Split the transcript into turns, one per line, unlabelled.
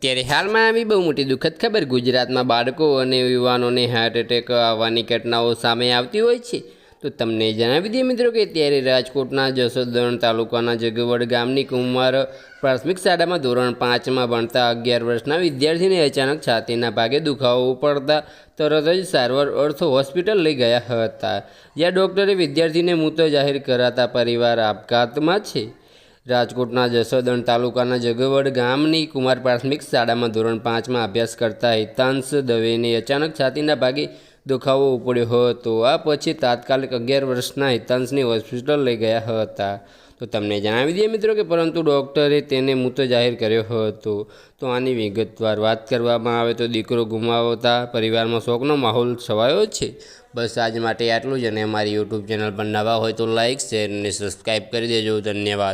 અત્યારે હાલમાં આવી બહુ મોટી દુઃખદ ખબર, ગુજરાતમાં બાળકો અને યુવાનોને હાર્ટ એટેક આવવાની ઘટનાઓ સામે આવતી હોય છે. તો તમને જણાવી દઈએ મિત્રો કે ત્યારે રાજકોટના જસોદણ તાલુકાના જગવડ ગામની કુમાર પ્રાથમિક શાળામાં ધોરણ 5માં ભણતા 11 વર્ષના વિદ્યાર્થીને અચાનક છાતીના ભાગે દુખાવો પડતા તરત જ સારવાર અર્થ હોસ્પિટલ લઈ ગયા હતા, જ્યાં ડૉક્ટરે વિદ્યાર્થીને મૃત જાહેર કરાતા પરિવાર આપઘાતમાં છે. રાજકોટના જસોદણ તાલુકાના જગવડ ગામની કુમાર પ્રાથમિક શાળામાં ધોરણ 5માં અભ્યાસ કરતા હિતાંશ દવેને અચાનક છાતીના ભાગે દુખાવો ઉપડ્યો હતો. આ પછી તાત્કાલિક 11 વર્ષના હિતાંશને હોસ્પિટલ લઈ ગયા હતા. તો તમને જણાવી દઈએ મિત્રો કે પરંતુ ડૉક્ટરે તેને મૃત જાહેર કર્યો હતો. તો આની વિગતવાર વાત કરવામાં આવે તો દીકરો ગુમાવતા પરિવારમાં શોકનો માહોલ છવાયો છે. બસ આજ માટે આટલું જ, અને અમારી યુટ્યુબ ચેનલ પર નવા હોય તો લાઇક, શેર અને સબસ્ક્રાઈબ કરી દેજો. ધન્યવાદ.